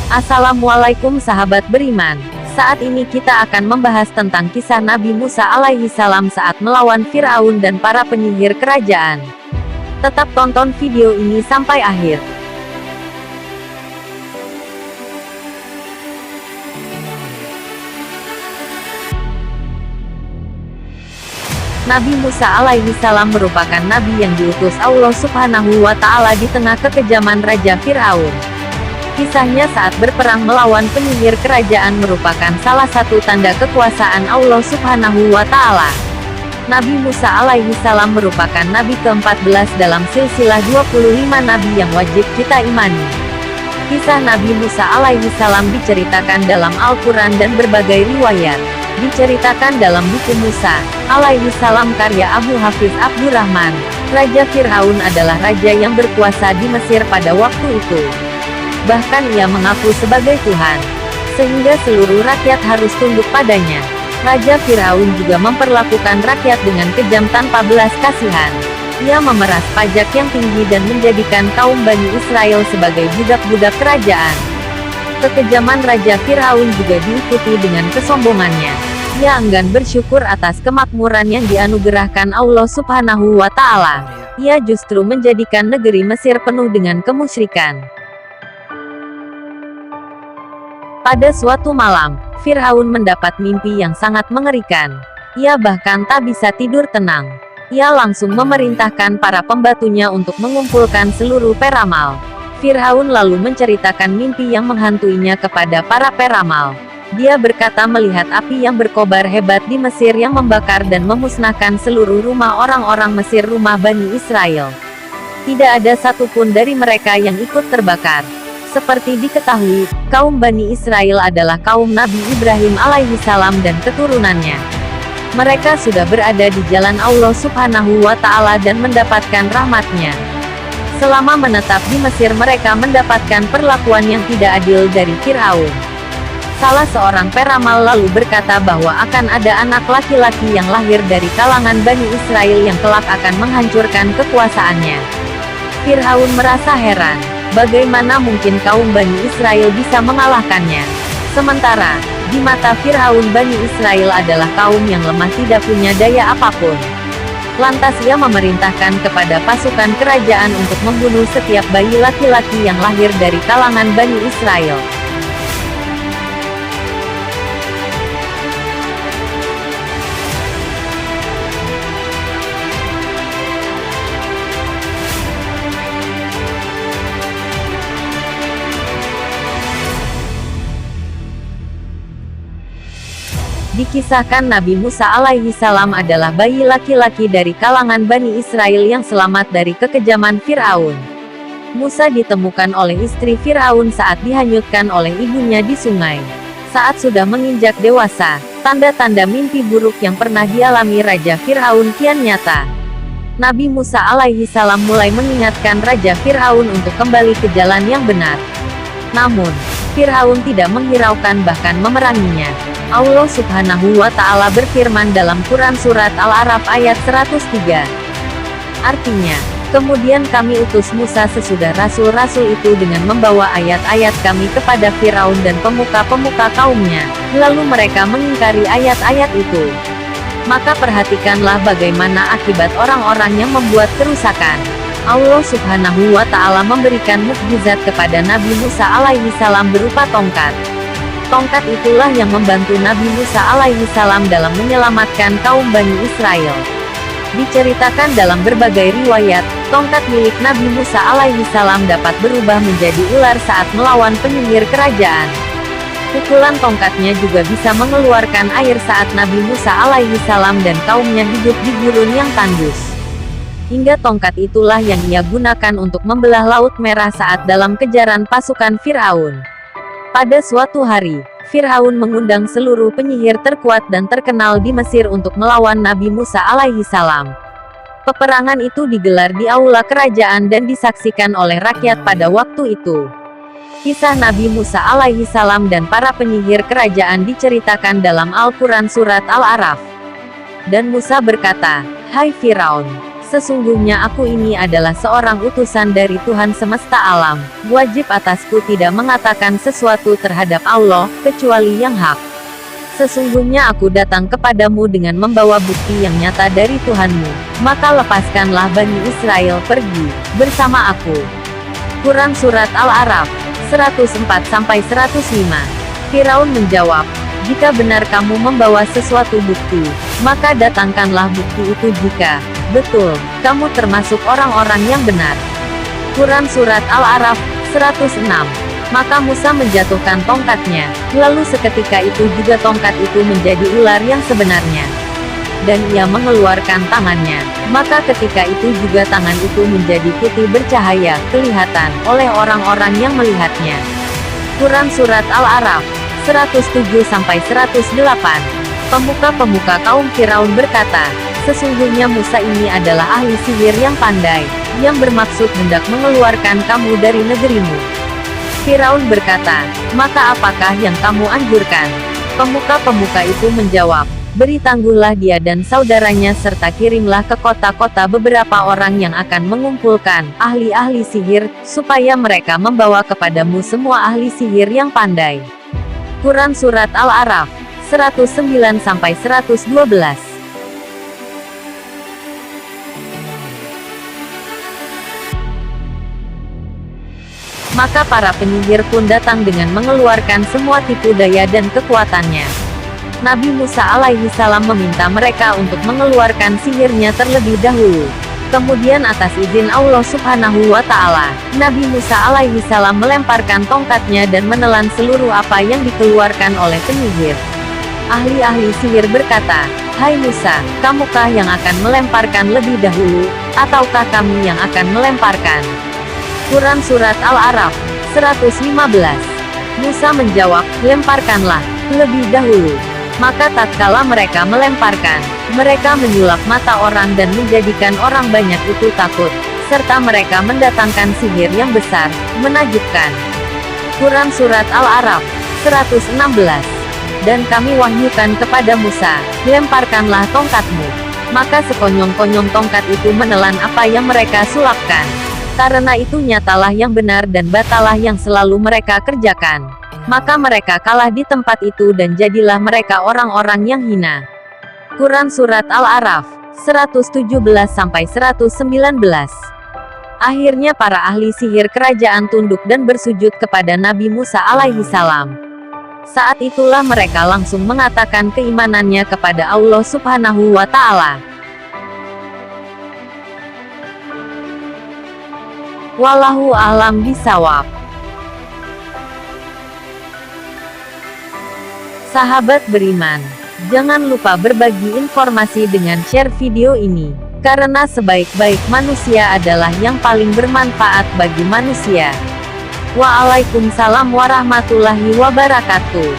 Assalamualaikum sahabat beriman. Saat ini kita akan membahas tentang kisah Nabi Musa alaihi salam saat melawan Firaun dan para penyihir kerajaan. Tetap tonton video ini sampai akhir. Nabi Musa alaihi salam merupakan nabi yang diutus Allah Subhanahu wa Ta'ala di tengah kekejaman Raja Firaun. Kisahnya saat berperang melawan penyihir kerajaan merupakan salah satu tanda kekuasaan Allah Subhanahu wa Ta'ala. Nabi Musa alaihi salam merupakan nabi ke-14 dalam silsilah 25 nabi yang wajib kita imani. Kisah Nabi Musa alaihi salam diceritakan dalam Al-Quran dan berbagai riwayat. Diceritakan dalam buku Musa alaihi salam karya Abu Hafiz Abdurrahman. Raja Firaun adalah raja yang berkuasa di Mesir pada waktu itu. Bahkan ia mengaku sebagai Tuhan, sehingga seluruh rakyat harus tunduk padanya. Raja Firaun juga memperlakukan rakyat dengan kejam tanpa belas kasihan. Ia memeras pajak yang tinggi dan menjadikan kaum Bani Israel sebagai budak-budak kerajaan. Kekejaman Raja Firaun juga diikuti dengan kesombongannya. Ia enggan bersyukur atas kemakmuran yang dianugerahkan Allah Subhanahu wa Ta'ala. Ia justru menjadikan negeri Mesir penuh dengan kemusyrikan. Pada suatu malam, Firaun mendapat mimpi yang sangat mengerikan. Ia bahkan tak bisa tidur tenang. Ia langsung memerintahkan para pembantunya untuk mengumpulkan seluruh peramal. Firaun lalu menceritakan mimpi yang menghantuinya kepada para peramal. Dia berkata melihat api yang berkobar hebat di Mesir yang membakar dan memusnahkan seluruh rumah orang-orang Mesir, rumah Bani Israel. Tidak ada satupun dari mereka yang ikut terbakar. Seperti diketahui, kaum Bani Israel adalah kaum Nabi Ibrahim alaihi salam dan keturunannya. Mereka sudah berada di jalan Allah Subhanahu wa Ta'ala dan mendapatkan rahmatnya. Selama menetap di Mesir mereka mendapatkan perlakuan yang tidak adil dari Firaun. Salah seorang peramal lalu berkata bahwa akan ada anak laki-laki yang lahir dari kalangan Bani Israel yang kelak akan menghancurkan kekuasaannya. Firaun merasa heran, bagaimana mungkin kaum Bani Israel bisa mengalahkannya. Sementara, di mata Firaun Bani Israel adalah kaum yang lemah, tidak punya daya apapun. Lantas ia memerintahkan kepada pasukan kerajaan untuk membunuh setiap bayi laki-laki yang lahir dari kalangan Bani Israel. Dikisahkan Nabi Musa alaihi salam adalah bayi laki-laki dari kalangan Bani Israel yang selamat dari kekejaman Firaun. Musa ditemukan oleh istri Firaun saat dihanyutkan oleh ibunya di sungai. Saat sudah menginjak dewasa, tanda-tanda mimpi buruk yang pernah dialami Raja Firaun kian nyata. Nabi Musa alaihi salam mulai mengingatkan Raja Firaun untuk kembali ke jalan yang benar. Namun, Firaun tidak menghiraukan bahkan memeranginya. Allah Subhanahu wa Ta'ala berfirman dalam Quran Surat Al-A'raf ayat 103. Artinya, kemudian kami utus Musa sesudah rasul-rasul itu dengan membawa ayat-ayat kami kepada Firaun dan pemuka-pemuka kaumnya, lalu mereka mengingkari ayat-ayat itu. Maka perhatikanlah bagaimana akibat orang-orang yang membuat kerusakan. Allah Subhanahu wa Ta'ala memberikan mukjizat kepada Nabi Musa alaihi salam berupa tongkat. Tongkat itulah yang membantu Nabi Musa alaihi salam dalam menyelamatkan kaum Bani Israel. Diceritakan dalam berbagai riwayat, tongkat milik Nabi Musa alaihi salam dapat berubah menjadi ular saat melawan penyihir kerajaan. Pukulan tongkatnya juga bisa mengeluarkan air saat Nabi Musa alaihi salam dan kaumnya hidup di gurun yang tandus. Hingga tongkat itulah yang ia gunakan untuk membelah Laut Merah saat dalam kejaran pasukan Firaun. Pada suatu hari, Firaun mengundang seluruh penyihir terkuat dan terkenal di Mesir untuk melawan Nabi Musa alaihi salam. Peperangan itu digelar di aula kerajaan dan disaksikan oleh rakyat pada waktu itu. Kisah Nabi Musa alaihi salam dan para penyihir kerajaan diceritakan dalam Al-Quran Surat Al-A'raf. Dan Musa berkata, "Hai Firaun, Sesungguhnya aku ini adalah seorang utusan dari Tuhan semesta alam. Wajib atasku tidak mengatakan sesuatu terhadap Allah, kecuali yang hak. Sesungguhnya aku datang kepadamu dengan membawa bukti yang nyata dari Tuhanmu. Maka lepaskanlah Bani Israel pergi bersama aku. Quran Surat Al-A'raf 104-105. Firaun menjawab, jika benar kamu membawa sesuatu bukti, maka datangkanlah bukti itu jika betul kamu termasuk orang-orang yang benar. Quran Surat Al-A'raf 106. Maka Musa menjatuhkan tongkatnya, lalu seketika itu juga tongkat itu menjadi ular yang sebenarnya. Dan ia mengeluarkan tangannya, maka ketika itu juga tangan itu menjadi putih bercahaya, kelihatan oleh orang-orang yang melihatnya. Quran Surat Al-A'raf 107-108. Pemuka-pemuka kaum Firaun berkata, sesungguhnya Musa ini adalah ahli sihir yang pandai, yang bermaksud hendak mengeluarkan kamu dari negerimu. Firaun berkata, maka apakah yang kamu anjurkan? Pemuka-pemuka itu menjawab, beri tangguhlah dia dan saudaranya serta kirimlah ke kota-kota beberapa orang yang akan mengumpulkan ahli-ahli sihir, supaya mereka membawa kepadamu semua ahli sihir yang pandai. Quran Surat Al-A'raf 109-112. Maka para penyihir pun datang dengan mengeluarkan semua tipu daya dan kekuatannya. Nabi Musa alaihi salam meminta mereka untuk mengeluarkan sihirnya terlebih dahulu. Kemudian atas izin Allah subhanahu wa ta'ala, Nabi Musa alaihi salam melemparkan tongkatnya dan menelan seluruh apa yang dikeluarkan oleh penyihir. Ahli-ahli sihir berkata, hai Musa, kamukah yang akan melemparkan lebih dahulu, ataukah kami yang akan melemparkan? Quran Surat Al-A'raf 115. Musa menjawab, lemparkanlah lebih dahulu. Maka tatkala mereka melemparkan, mereka menyulap mata orang dan menjadikan orang banyak itu takut, serta mereka mendatangkan sihir yang besar, menakjubkan. Quran Surat Al-A'raf 116. Dan kami wahyukan kepada Musa, lemparkanlah tongkatmu. Maka sekonyong-konyong tongkat itu menelan apa yang mereka sulapkan. Karena itu nyatalah yang benar dan batalah yang selalu mereka kerjakan. Maka mereka kalah di tempat itu dan jadilah mereka orang-orang yang hina. Quran Surat Al-A'raf 117-119. Akhirnya para ahli sihir kerajaan tunduk dan bersujud kepada Nabi Musa alaihi salam. Saat itulah mereka langsung mengatakan keimanannya kepada Allah subhanahu wa ta'ala. Wallahu a'lam bishawab. Sahabat beriman, jangan lupa berbagi informasi dengan share video ini, karena sebaik-baik manusia adalah yang paling bermanfaat bagi manusia. Waalaikumsalam warahmatullahi wabarakatuh.